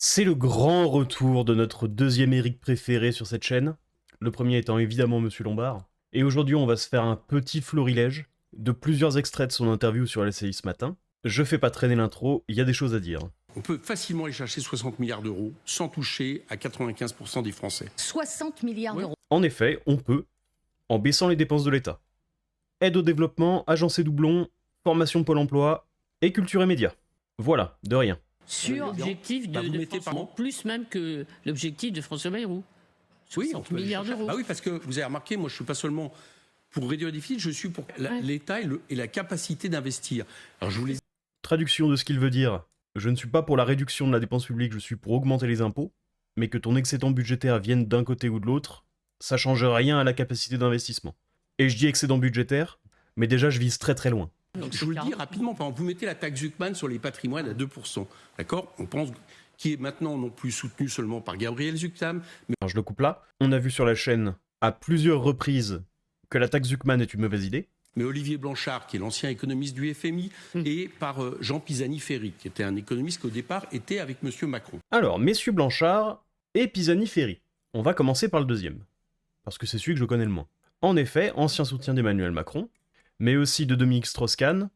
C'est le grand retour de notre deuxième Éric préféré sur cette chaîne, le premier étant évidemment Monsieur Lombard. Et aujourd'hui on va se faire un petit florilège de plusieurs extraits de son interview sur LCI ce matin. Je fais pas traîner l'intro, il y a des choses à dire. On peut facilement aller chercher 60 milliards d'euros sans toucher à 95% des Français. 60 milliards d'euros. En effet, on peut, en baissant les dépenses de l'État. Aide au développement, agence et doublons, formation Pôle emploi et culture et médias. Voilà, de rien. Sur l'objectif Bah, vous de mettez François, par- plus même que l'objectif de François Bayrou. Oui, 60 on peut aller milliards chercher. d'euros. Ah oui, parce que vous avez remarqué, moi je suis pas seulement pour réduire le déficit, je suis pour Ouais. l'État et la capacité d'investir. Alors je vous l'ai Traduction de ce qu'il veut dire, je ne suis pas pour la réduction de la dépense publique, je suis pour augmenter les impôts, mais que ton excédent budgétaire vienne d'un côté ou de l'autre, ça change rien à la capacité d'investissement. Et je dis excédent budgétaire, mais déjà je vise très très loin. Donc, Je vous le c'est dis 40. rapidement, par exemple, vous mettez la taxe Zuckman sur les patrimoines à 2%, d'accord? On pense qui est maintenant non plus soutenu seulement par Gabriel Zuckman, mais Alors je le coupe là, on a vu sur la chaîne à plusieurs reprises que la taxe Zuckman est une mauvaise idée. Olivier Blanchard, qui est l'ancien économiste du FMI, et par Jean Pisani-Ferry, qui était un économiste qui au départ était avec M. Macron. Alors, messieurs Blanchard et Pisani-Ferry. On va commencer par le deuxième, parce que c'est celui que je connais le moins. En effet, ancien soutien d'Emmanuel Macron, mais aussi de Dominique Strauss-Kahn,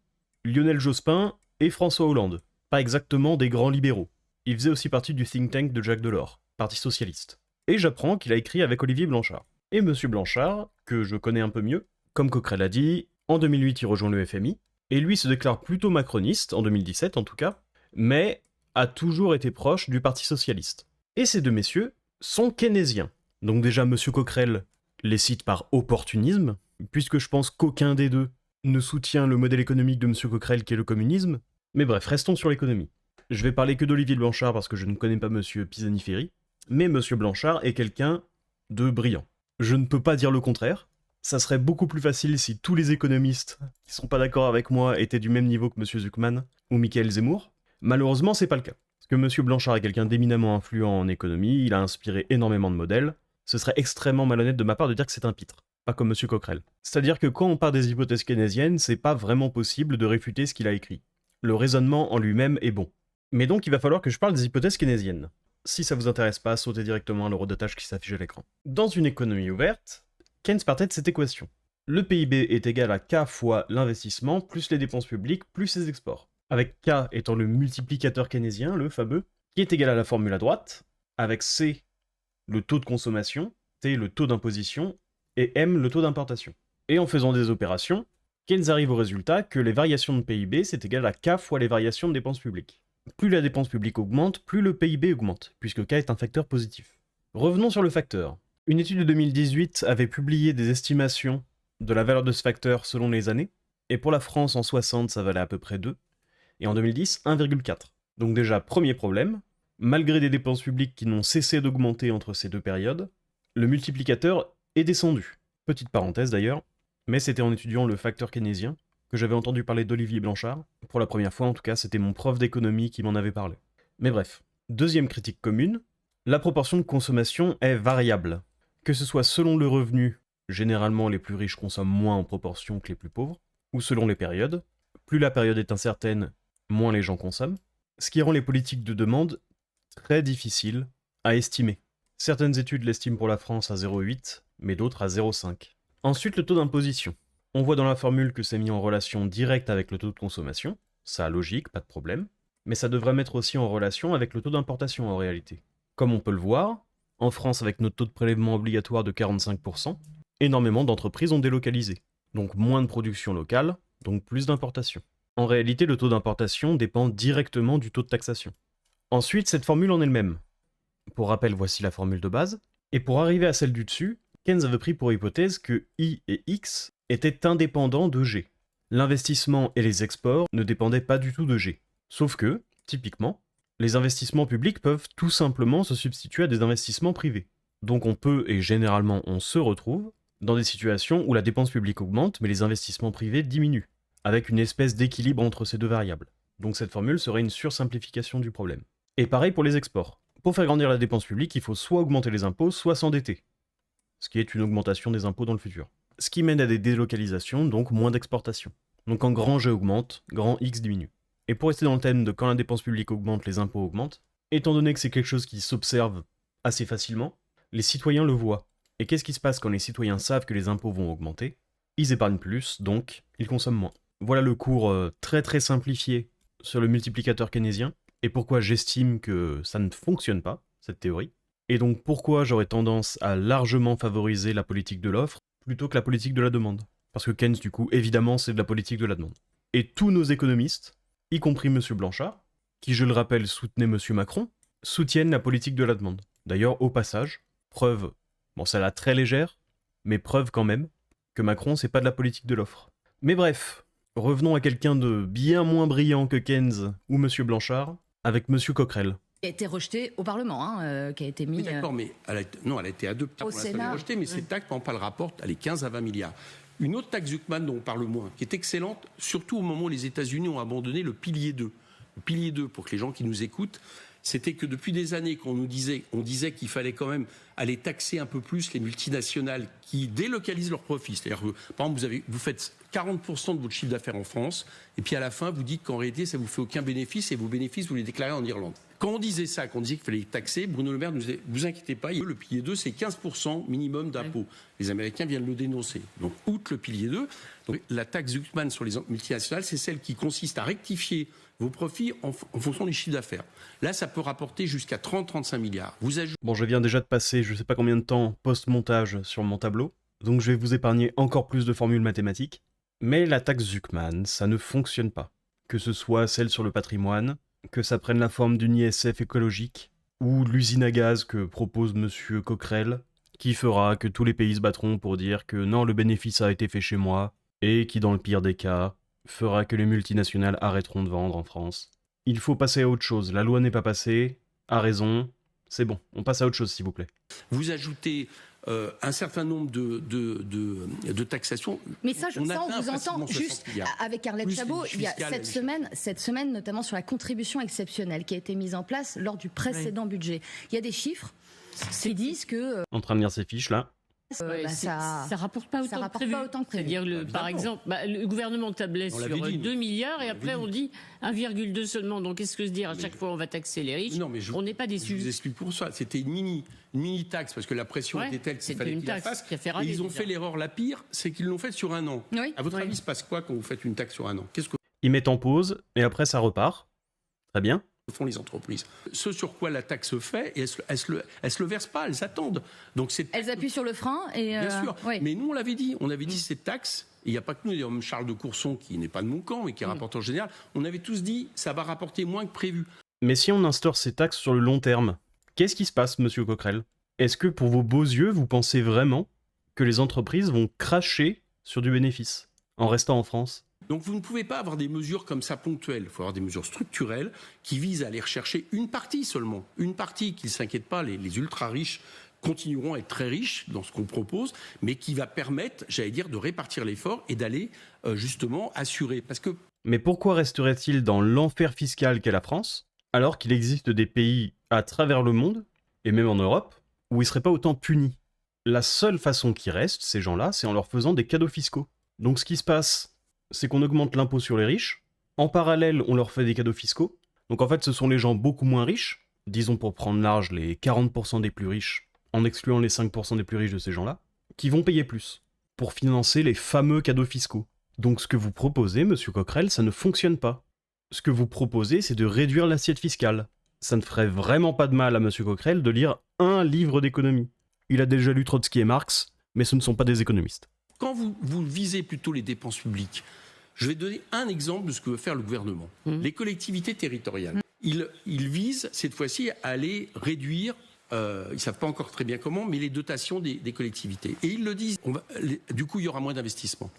Lionel Jospin et François Hollande. Pas exactement des grands libéraux. Il faisait aussi partie du think tank de Jacques Delors, Parti Socialiste. Et j'apprends qu'il a écrit avec Olivier Blanchard. Et Monsieur Blanchard, que je connais un peu mieux, comme Coquerel l'a dit, en 2008 il rejoint le FMI, et lui se déclare plutôt macroniste, en 2017 en tout cas, mais a toujours été proche du Parti Socialiste. Et ces deux messieurs sont keynésiens. Donc déjà Monsieur Coquerel les cite par opportunisme, puisque je pense qu'aucun des deux ne soutient le modèle économique de Monsieur Coquerel qui est le communisme. Mais bref, restons sur l'économie. Je vais parler que d'Olivier Blanchard parce que je ne connais pas Monsieur Pisani-Ferry, mais Monsieur Blanchard est quelqu'un de brillant. Je ne peux pas dire le contraire. Ça serait beaucoup plus facile si tous les économistes qui sont pas d'accord avec moi étaient du même niveau que Monsieur Zuckman ou Michael Zemmour. Malheureusement, c'est pas le cas. Parce que Monsieur Blanchard est quelqu'un d'éminemment influent en économie, il a inspiré énormément de modèles. Ce serait extrêmement malhonnête de ma part de dire que c'est un pitre, pas comme Monsieur Coquerel. C'est-à-dire que quand on part des hypothèses keynésiennes, c'est pas vraiment possible de réfuter ce qu'il a écrit. Le raisonnement en lui-même est bon. Mais donc il va falloir que je parle des hypothèses keynésiennes. Si ça vous intéresse pas, sautez directement à l'eurodatage qui s'affiche à l'écran. Dans une économie ouverte, Keynes partait de cette équation. Le PIB est égal à K fois l'investissement plus les dépenses publiques plus les exports. Avec K étant le multiplicateur keynésien, le fameux, qui est égal à la formule à droite, avec C le taux de consommation, T le taux d'imposition, et M le taux d'importation. Et en faisant des opérations, Keynes arrive au résultat que les variations de PIB c'est égal à K fois les variations de dépenses publiques. Plus la dépense publique augmente, plus le PIB augmente, puisque K est un facteur positif. Revenons sur le facteur. Une étude de 2018 avait publié des estimations de la valeur de ce facteur selon les années, et pour la France en 60 ça valait à peu près 2, et en 2010 1,4. Donc déjà, premier problème, malgré des dépenses publiques qui n'ont cessé d'augmenter entre ces deux périodes, le multiplicateur est descendu. Petite parenthèse d'ailleurs, mais c'était en étudiant le facteur keynésien que j'avais entendu parler d'Olivier Blanchard. Pour la première fois en tout cas, c'était mon prof d'économie qui m'en avait parlé. Mais bref, deuxième critique commune, la proportion de consommation est variable. Que ce soit selon le revenu, généralement les plus riches consomment moins en proportion que les plus pauvres, ou selon les périodes, plus la période est incertaine, moins les gens consomment, ce qui rend les politiques de demande très difficiles à estimer. Certaines études l'estiment pour la France à 0,8, mais d'autres à 0,5. Ensuite, le taux d'imposition. On voit dans la formule que c'est mis en relation directe avec le taux de consommation, ça a logique, pas de problème, mais ça devrait mettre aussi en relation avec le taux d'importation en réalité. Comme on peut le voir, en France avec notre taux de prélèvement obligatoire de 45%, énormément d'entreprises ont délocalisé, donc moins de production locale, donc plus d'importation. En réalité, le taux d'importation dépend directement du taux de taxation. Ensuite, cette formule en elle-même. Pour rappel, voici la formule de base. Et pour arriver à celle du dessus, Keynes avait pris pour hypothèse que I et X étaient indépendants de G. L'investissement et les exports ne dépendaient pas du tout de G. Sauf que, typiquement, les investissements publics peuvent tout simplement se substituer à des investissements privés. Donc on peut, et généralement on se retrouve, dans des situations où la dépense publique augmente mais les investissements privés diminuent, avec une espèce d'équilibre entre ces deux variables. Donc cette formule serait une sursimplification du problème. Et pareil pour les exports. Pour faire grandir la dépense publique, il faut soit augmenter les impôts, soit s'endetter. Ce qui est une augmentation des impôts dans le futur. Ce qui mène à des délocalisations, donc moins d'exportation. Donc quand grand G augmente, grand X diminue. Et pour rester dans le thème de quand la dépense publique augmente, les impôts augmentent, Étant donné que c'est quelque chose qui s'observe assez facilement, les citoyens le voient. Et qu'est-ce qui se passe quand les citoyens savent que les impôts vont augmenter? Ils épargnent plus, donc ils consomment moins. Voilà le cours très très simplifié sur le multiplicateur keynésien, et pourquoi j'estime que ça ne fonctionne pas, cette théorie. Et donc pourquoi j'aurais tendance à largement favoriser la politique de l'offre plutôt que la politique de la demande. Parce que Keynes, du coup, évidemment, c'est de la politique de la demande. Et tous nos économistes, y compris M. Blanchard, qui, je le rappelle, soutenait M. Macron, soutiennent la politique de la demande. D'ailleurs, au passage, preuve, bon, ça l'a très légère, mais preuve quand même, que Macron, c'est pas de la politique de l'offre. Mais bref, revenons à quelqu'un de bien moins brillant que Keynes ou M. Blanchard, avec M. Coquerel. Qui a été rejeté au Parlement, qui a été mis... Oui, d'accord, mais elle a été adoptée au pour l'instant, elle est Sénat. rejetée, mais cette taxe, par exemple, elle rapporte, elle est 15 à 20 milliards. Une autre taxe Zuckman dont on parle moins, qui est excellente, surtout au moment où les États-Unis ont abandonné le pilier 2. Le pilier 2, pour que les gens qui nous écoutent, c'était que depuis des années qu'on disait qu'il fallait quand même aller taxer un peu plus les multinationales qui délocalisent leurs profits. C'est-à-dire que, par exemple, vous faites 40% de votre chiffre d'affaires en France, et puis à la fin, vous dites qu'en réalité, ça ne vous fait aucun bénéfice, et vos bénéfices, vous les déclarez en Irlande. Quand on disait ça, qu'on disait qu'il fallait taxer, Bruno Le Maire nous disait, vous inquiétez pas, le pilier 2, c'est 15% minimum d'impôt. Les Américains viennent le dénoncer. Donc, outre le pilier 2, donc, la taxe Zuckman sur les multinationales, c'est celle qui consiste à rectifier vos profits en fonction du chiffre d'affaires. Là, ça peut rapporter jusqu'à 30-35 milliards. Bon, je viens déjà de passer je sais pas combien de temps post-montage sur mon tableau, donc je vais vous épargner encore plus de formules mathématiques. Mais la taxe Zuckman, ça ne fonctionne pas. Que ce soit celle sur le patrimoine, que ça prenne la forme d'une ISF écologique, ou l'usine à gaz que propose M. Coquerel, qui fera que tous les pays se battront pour dire que non, le bénéfice a été fait chez moi, et qui, dans le pire des cas, fera que les multinationales arrêteront de vendre en France. Il faut passer à autre chose, la loi n'est pas passée, a raison, c'est bon, on passe à autre chose s'il vous plaît. Vous ajoutez un certain nombre de taxations. Mais ça, on vous entend juste avec Arlette Chabot. Il y a cette semaine, notamment sur la contribution exceptionnelle qui a été mise en place lors du précédent budget. Il y a des chiffres qui disent que... En train de lire ces fiches là. Ça rapporte pas autant que prévu. C'est-à-dire, par exemple, le gouvernement tablait sur 2 milliards et après on dit 1,2 seulement. Donc qu'est-ce que se dire? À chaque fois on va taxer les riches. Non, mais on n'est pas déçus. Je vous explique pour ça. C'était une mini taxe parce que la pression était telle qu'il fallait qu'ils la fassent. Et ils ont fait l'erreur la pire, c'est qu'ils l'ont faite sur un an. Oui. À votre avis, il se passe quoi quand vous faites une taxe sur un an? Ils mettent en pause et après ça repart. Très bien. Font les entreprises. Ce sur quoi la taxe se fait, et elles se le versent pas, elles attendent. Donc elles appuient sur le frein et bien sûr. Oui. Mais nous on l'avait dit, cette taxe. Il n'y a pas que nous, d'ailleurs, même Charles de Courson, qui n'est pas de mon camp, mais qui est rapporteur général, on avait tous dit ça va rapporter moins que prévu. Mais si on instaure ces taxes sur le long terme, qu'est-ce qui se passe, monsieur Coquerel? Est-ce que pour vos beaux yeux, vous pensez vraiment que les entreprises vont cracher sur du bénéfice en restant en France? Donc vous ne pouvez pas avoir des mesures comme ça ponctuelles. Il faut avoir des mesures structurelles qui visent à aller rechercher une partie seulement. Une partie, qu'ils ne s'inquiètent pas, les ultra-riches continueront à être très riches dans ce qu'on propose, mais qui va permettre, j'allais dire, de répartir l'effort et d'aller justement assurer. Mais pourquoi resterait-il dans l'enfer fiscal qu'est la France, alors qu'il existe des pays à travers le monde, et même en Europe, où ils ne seraient pas autant punis? La seule façon qu'ils restent, ces gens-là, c'est en leur faisant des cadeaux fiscaux. Donc ce qui se passe, c'est qu'on augmente l'impôt sur les riches, en parallèle on leur fait des cadeaux fiscaux, donc en fait ce sont les gens beaucoup moins riches, disons pour prendre large les 40% des plus riches, en excluant les 5% des plus riches de ces gens-là, qui vont payer plus, pour financer les fameux cadeaux fiscaux. Donc ce que vous proposez, monsieur Coquerel, ça ne fonctionne pas. Ce que vous proposez, c'est de réduire l'assiette fiscale. Ça ne ferait vraiment pas de mal à monsieur Coquerel de lire un livre d'économie. Il a déjà lu Trotsky et Marx, mais ce ne sont pas des économistes. Quand vous visez plutôt les dépenses publiques, je vais donner un exemple de ce que veut faire le gouvernement. Les collectivités territoriales. Ils visent, cette fois-ci, à aller réduire, ils ne savent pas encore très bien comment, mais les dotations des collectivités. Et ils le disent, du coup, il y aura moins d'investissement.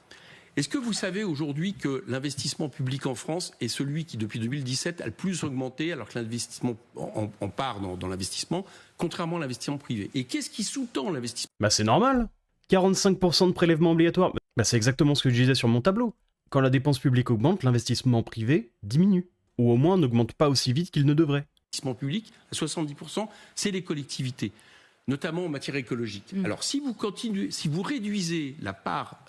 Est-ce que vous savez aujourd'hui que l'investissement public en France est celui qui, depuis 2017, a le plus augmenté, alors que l'investissement en part dans l'investissement, contrairement à l'investissement privé? Et qu'est-ce qui sous-tend l'investissement? C'est normal. 45% de prélèvement obligatoire, c'est exactement ce que je disais sur mon tableau. Quand la dépense publique augmente, l'investissement privé diminue. Ou au moins n'augmente pas aussi vite qu'il ne devrait. L'investissement public, à 70%, c'est les collectivités. notamment en matière écologique. Alors si vous réduisez la part,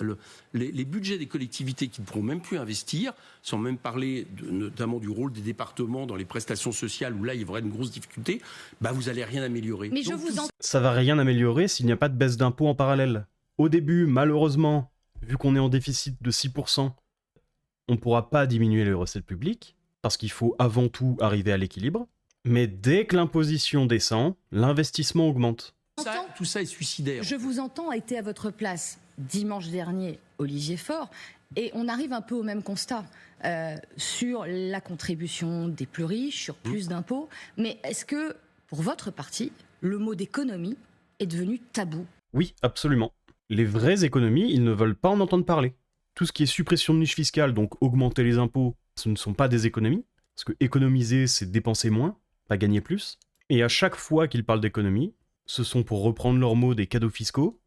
les budgets des collectivités qui ne pourront même plus investir, sans même parler notamment du rôle des départements dans les prestations sociales, où là il y aurait une grosse difficulté, vous n'allez rien améliorer. Mais ça va rien améliorer s'il n'y a pas de baisse d'impôts en parallèle. Au début, malheureusement, vu qu'on est en déficit de 6%, on ne pourra pas diminuer les recettes publiques, parce qu'il faut avant tout arriver à l'équilibre. Mais dès que l'imposition descend, l'investissement augmente. Tout ça est suicidaire. Je vous entends, été à votre place dimanche dernier, Olivier Faure, et on arrive un peu au même constat sur la contribution des plus riches, sur plus d'impôts. Mais est-ce que, pour votre parti, le mot d'économie est devenu tabou? Oui, absolument. Les vraies économies, ils ne veulent pas en entendre parler. Tout ce qui est suppression de niches fiscales, donc augmenter les impôts, ce ne sont pas des économies. Parce que économiser, c'est dépenser moins, pas gagner plus. Et à chaque fois qu'ils parlent d'économie, ce sont, pour reprendre leurs mots, des cadeaux fiscaux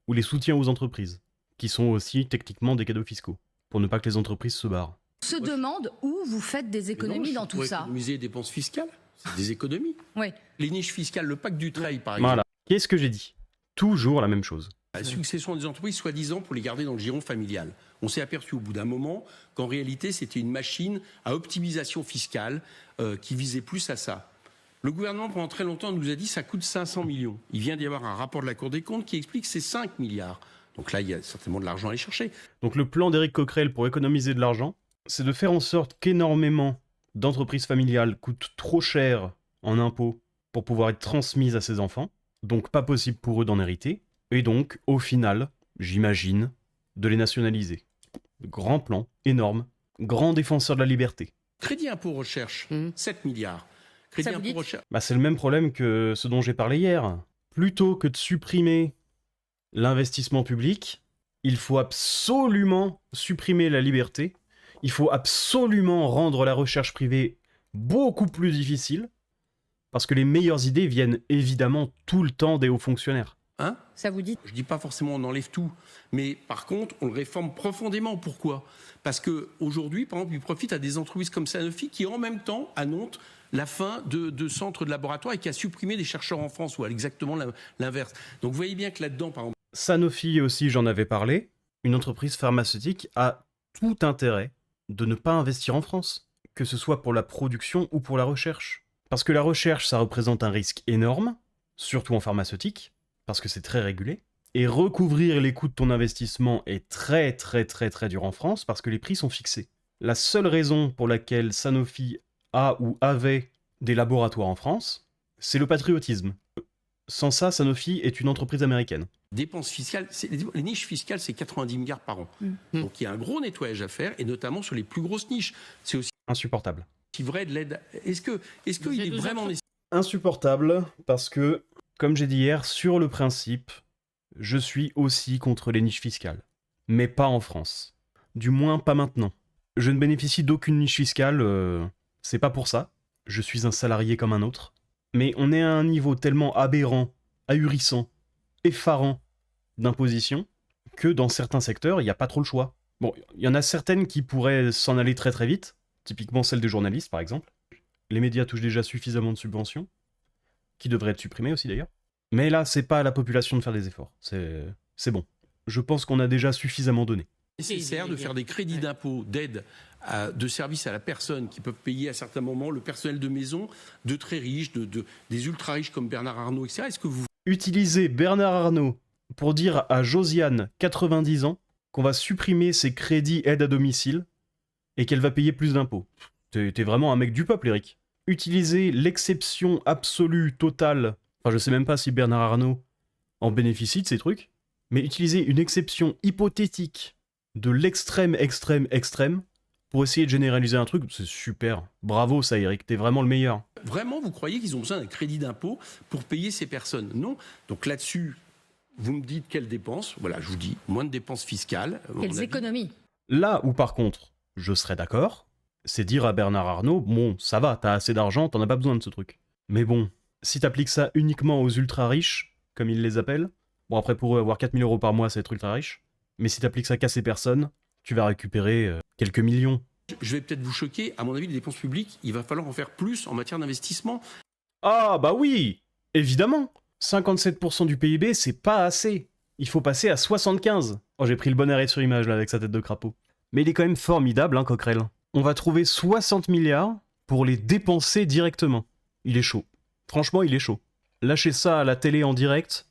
ou les soutiens aux entreprises, qui sont aussi techniquement des cadeaux fiscaux, pour ne pas que les entreprises se barrent. On se demande où vous faites des économies dans tout ça. Économiser les dépenses fiscales, c'est des économies. Oui. Les niches fiscales, le pacte Dutreil, par exemple. Voilà. Qu'est-ce que j'ai dit? Toujours la même chose. La succession des entreprises, soi-disant, pour les garder dans le giron familial. On s'est aperçu au bout d'un moment qu'en réalité, c'était une machine à optimisation fiscale qui visait plus à ça. Le gouvernement, pendant très longtemps, nous a dit que ça coûte 500 millions. Il vient d'y avoir un rapport de la Cour des comptes qui explique que c'est 5 milliards. Donc là, il y a certainement de l'argent à aller chercher. Donc le plan d'Éric Coquerel pour économiser de l'argent, c'est de faire en sorte qu'énormément d'entreprises familiales coûtent trop cher en impôts pour pouvoir être transmises à ses enfants. Donc pas possible pour eux d'en hériter. Et donc, au final, j'imagine, de les nationaliser. Grand plan, énorme, grand défenseur de la liberté. Crédit impôt recherche, 7 milliards. Crédit impôt recherche. C'est le même problème que ce dont j'ai parlé hier. Plutôt que de supprimer l'investissement public, il faut absolument supprimer la liberté. Il faut absolument rendre la recherche privée beaucoup plus difficile. Parce que les meilleures idées viennent évidemment tout le temps des hauts fonctionnaires. Ça vous dit? Je dis pas forcément on enlève tout, mais par contre on le réforme profondément. Pourquoi? Parce que aujourd'hui, par exemple, il profite à des entreprises comme Sanofi qui en même temps annoncent la fin de centres de laboratoire et qui a supprimé des chercheurs en France, ou exactement l'inverse. Donc vous voyez bien que là-dedans, par exemple, Sanofi aussi, j'en avais parlé. Une entreprise pharmaceutique a tout intérêt de ne pas investir en France, que ce soit pour la production ou pour la recherche. Parce que la recherche, ça représente un risque énorme, surtout en pharmaceutique, parce que c'est très régulé. Et recouvrir les coûts de ton investissement est très très très très dur en France, parce que les prix sont fixés. La seule raison pour laquelle Sanofi a ou avait des laboratoires en France, c'est le patriotisme. Sans ça, Sanofi est une entreprise américaine. Dépenses fiscales, les niches fiscales, c'est 90 milliards par an. Donc il y a un gros nettoyage à faire, et notamment sur les plus grosses niches. C'est aussi insupportable. Vrai de l'aide. Est-ce qu'il est vraiment nécessaire? Insupportable, parce que, comme j'ai dit hier, sur le principe, je suis aussi contre les niches fiscales. Mais pas en France. Du moins, pas maintenant. Je ne bénéficie d'aucune niche fiscale, c'est pas pour ça. Je suis un salarié comme un autre. Mais on est à un niveau tellement aberrant, ahurissant, effarant d'imposition, que dans certains secteurs, il n'y a pas trop le choix. Bon, il y en a certaines qui pourraient s'en aller très très vite, typiquement celle des journalistes par exemple. Les médias touchent déjà suffisamment de subventions, qui devraient être supprimées aussi d'ailleurs. Mais là, c'est pas à la population de faire des efforts, c'est bon. Je pense qu'on a déjà suffisamment donné. C'est nécessaire de faire des crédits d'impôt, d'aide, de services à la personne qui peuvent payer à certains moments le personnel de maison de très riches, des ultra riches comme Bernard Arnault, etc. Est-ce que vous utilisez Bernard Arnault pour dire à Josiane, 90 ans, qu'on va supprimer ses crédits aide à domicile et qu'elle va payer plus d'impôts? T'es vraiment un mec du peuple, Eric. Utilisez l'exception absolue, totale, enfin je sais même pas si Bernard Arnault en bénéficie de ces trucs, mais utilisez une exception hypothétique de l'extrême, extrême, extrême pour essayer de généraliser un truc, c'est super. Bravo ça, Eric, t'es vraiment le meilleur. Vraiment, vous croyez qu'ils ont besoin d'un crédit d'impôt pour payer ces personnes? Non. Donc là-dessus, vous me dites quelles dépenses? Voilà, je vous dis, moins de dépenses fiscales. Quelles économies? Là où par contre, je serais d'accord, c'est dire à Bernard Arnault, bon, ça va, t'as assez d'argent, t'en as pas besoin de ce truc. Mais bon, si t'appliques ça uniquement aux ultra riches, comme ils les appellent, bon après pour eux avoir 4000 € par mois c'est être ultra riche, mais si t'appliques ça qu'à ces personnes, tu vas récupérer quelques millions. Je vais peut-être vous choquer, à mon avis les dépenses publiques, il va falloir en faire plus en matière d'investissement. Ah bah oui, évidemment. 57% du PIB, c'est pas assez. Il faut passer à 75. Oh, j'ai pris le bon arrêt sur image là avec sa tête de crapaud. Mais il est quand même formidable, hein, Coquerel. On va trouver 60 milliards pour les dépenser directement. Il est chaud. Franchement, il est chaud. Lâcher ça à la télé en direct,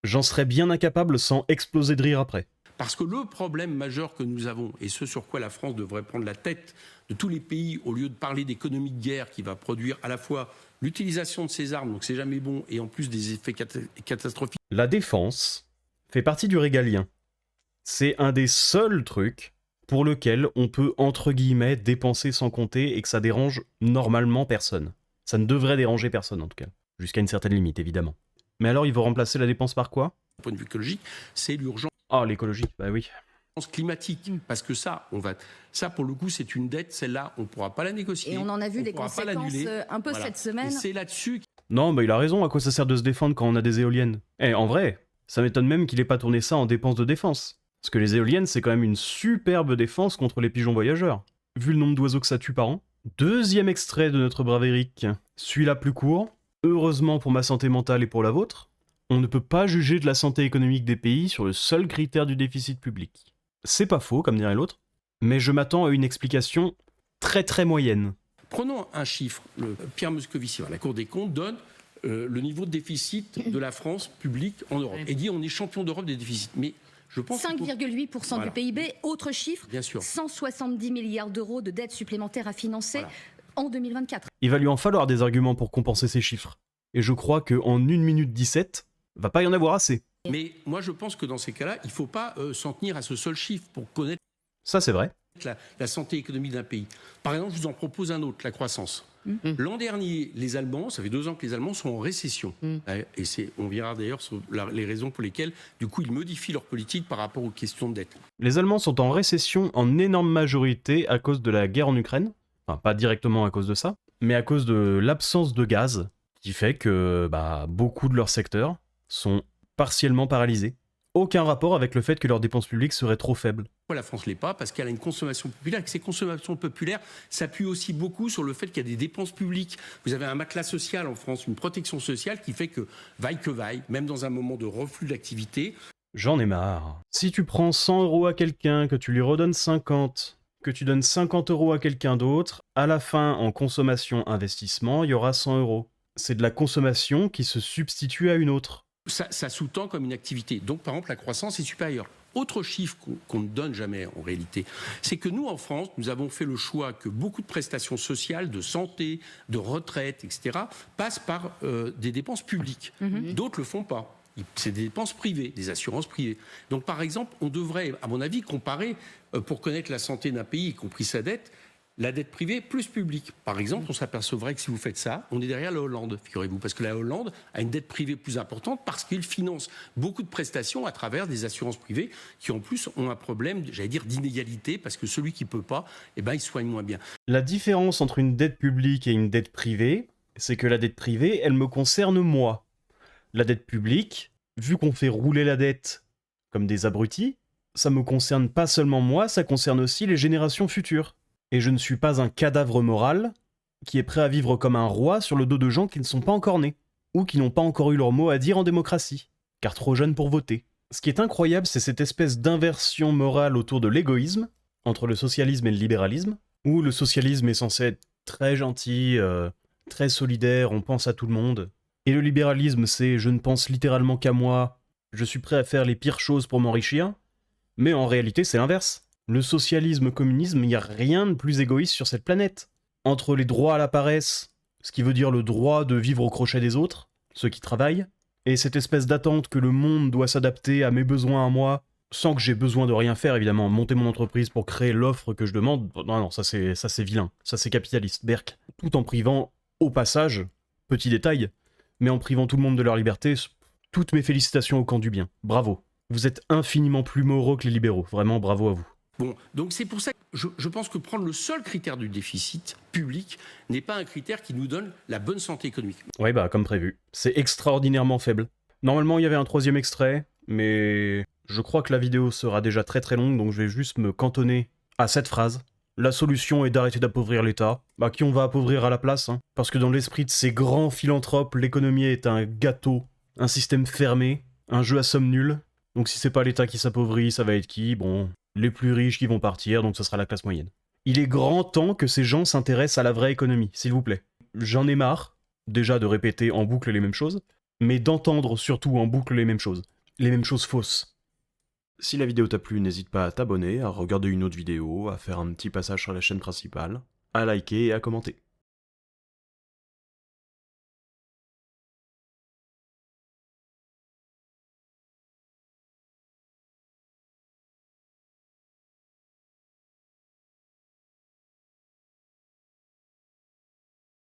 j'en serais bien incapable sans exploser de rire après. Parce que le problème majeur que nous avons, et ce sur quoi la France devrait prendre la tête de tous les pays, au lieu de parler d'économie de guerre qui va produire à la fois l'utilisation de ces armes, donc c'est jamais bon, et en plus des effets catastrophiques. La défense fait partie du régalien. C'est un des seuls trucs pour lequel on peut, entre guillemets, dépenser sans compter et que ça dérange normalement personne. Ça ne devrait déranger personne, en tout cas. Jusqu'à une certaine limite, évidemment. Mais alors, il faut remplacer la dépense par quoi ? Du point de vue écologique, c'est l'urgence. Ah, l'écologie, bah oui. Climatique, parce que ça pour le coup c'est une dette, celle-là on ne pourra pas la négocier. Et on en a vu les conséquences un peu cette semaine. Et c'est là-dessus. Non, bah il a raison, à quoi ça sert de se défendre quand on a des éoliennes ? En vrai, ça m'étonne même qu'il ait pas tourné ça en dépenses de défense. Parce que les éoliennes c'est quand même une superbe défense contre les pigeons voyageurs. Vu le nombre d'oiseaux que ça tue par an. Deuxième extrait de notre brave Eric, celui-là plus court. Heureusement pour ma santé mentale et pour la vôtre, on ne peut pas juger de la santé économique des pays sur le seul critère du déficit public. C'est pas faux, comme dirait l'autre, mais je m'attends à une explication très très moyenne. Prenons un chiffre. Pierre Moscovici, la Cour des comptes, donne le niveau de déficit de la France publique en Europe. Et dit on est champion d'Europe des déficits. Mais je pense 5,8% du PIB, autre chiffre, bien sûr. 170 milliards d'euros de dettes supplémentaires à financer en 2024. Il va lui en falloir des arguments pour compenser ces chiffres. Et je crois qu'en 1 minute 17, va pas y en avoir assez. Mais moi je pense que dans ces cas-là, il ne faut pas s'en tenir à ce seul chiffre pour connaître ça c'est vrai. La santé économique d'un pays. Par exemple, je vous en propose un autre, la croissance. L'an dernier, les Allemands, ça fait 2 ans que les Allemands sont en récession. Et on verra d'ailleurs sur les raisons pour lesquelles, du coup, ils modifient leur politique par rapport aux questions de dette. Les Allemands sont en récession en énorme majorité à cause de la guerre en Ukraine. Enfin, pas directement à cause de ça, mais à cause de l'absence de gaz, qui fait que beaucoup de leurs secteurs sont partiellement paralysés. Aucun rapport avec le fait que leurs dépenses publiques seraient trop faibles. La France ne l'est pas parce qu'elle a une consommation populaire et que ces consommations populaires s'appuient aussi beaucoup sur le fait qu'il y a des dépenses publiques. Vous avez un matelas social en France, une protection sociale qui fait que vaille, même dans un moment de reflux d'activité. J'en ai marre. Si tu prends 100 € à quelqu'un, que tu lui redonnes 50, que tu donnes 50 € à quelqu'un d'autre, à la fin, en consommation-investissement, il y aura 100 €. C'est de la consommation qui se substitue à une autre. Ça sous-tend comme une activité. Donc, par exemple, la croissance est supérieure. Autre chiffre qu'on ne donne jamais en réalité, c'est que nous, en France, nous avons fait le choix que beaucoup de prestations sociales, de santé, de retraite, etc., passent par des dépenses publiques. D'autres ne le font pas. C'est des dépenses privées, des assurances privées. Donc, par exemple, on devrait, à mon avis, comparer, pour connaître la santé d'un pays, y compris sa dette, la dette privée plus publique. Par exemple, on s'apercevrait que si vous faites ça, on est derrière la Hollande, figurez-vous, parce que la Hollande a une dette privée plus importante parce qu'il finance beaucoup de prestations à travers des assurances privées qui, en plus, ont un problème, j'allais dire, d'inégalité, parce que celui qui ne peut pas, il soigne moins bien. La différence entre une dette publique et une dette privée, c'est que la dette privée, elle me concerne moi. La dette publique, vu qu'on fait rouler la dette comme des abrutis, ça me concerne pas seulement moi, ça concerne aussi les générations futures. Et je ne suis pas un cadavre moral qui est prêt à vivre comme un roi sur le dos de gens qui ne sont pas encore nés, ou qui n'ont pas encore eu leur mot à dire en démocratie, car trop jeunes pour voter. Ce qui est incroyable, c'est cette espèce d'inversion morale autour de l'égoïsme, entre le socialisme et le libéralisme, où le socialisme est censé être très gentil, très solidaire, on pense à tout le monde, et le libéralisme c'est « je ne pense littéralement qu'à moi, je suis prêt à faire les pires choses pour m'enrichir », mais en réalité c'est l'inverse. Le socialisme, communisme, il n'y a rien de plus égoïste sur cette planète. Entre les droits à la paresse, ce qui veut dire le droit de vivre au crochet des autres, ceux qui travaillent, et cette espèce d'attente que le monde doit s'adapter à mes besoins à moi, sans que j'ai besoin de rien faire, évidemment, monter mon entreprise pour créer l'offre que je demande, non, ça c'est vilain, ça c'est capitaliste, berk. Tout en privant, au passage, petit détail, mais en privant tout le monde de leur liberté, toutes mes félicitations au camp du bien, bravo. Vous êtes infiniment plus moraux que les libéraux, vraiment bravo à vous. Bon, donc c'est pour ça que je pense que prendre le seul critère du déficit public n'est pas un critère qui nous donne la bonne santé économique. Ouais, comme prévu. C'est extraordinairement faible. Normalement, il y avait un 3e extrait, mais je crois que la vidéo sera déjà très très longue, donc je vais juste me cantonner à cette phrase. La solution est d'arrêter d'appauvrir l'État. Qui on va appauvrir à la place, hein. Parce que dans l'esprit de ces grands philanthropes, l'économie est un gâteau un système fermé, un jeu à somme nulle. Donc si c'est pas l'État qui s'appauvrit, ça va être qui? Bon, les plus riches qui vont partir, donc ce sera la classe moyenne. Il est grand temps que ces gens s'intéressent à la vraie économie, s'il vous plaît. J'en ai marre, déjà de répéter en boucle les mêmes choses, mais d'entendre surtout en boucle les mêmes choses fausses. Si la vidéo t'a plu, n'hésite pas à t'abonner, à regarder une autre vidéo, à faire un petit passage sur la chaîne principale, à liker et à commenter.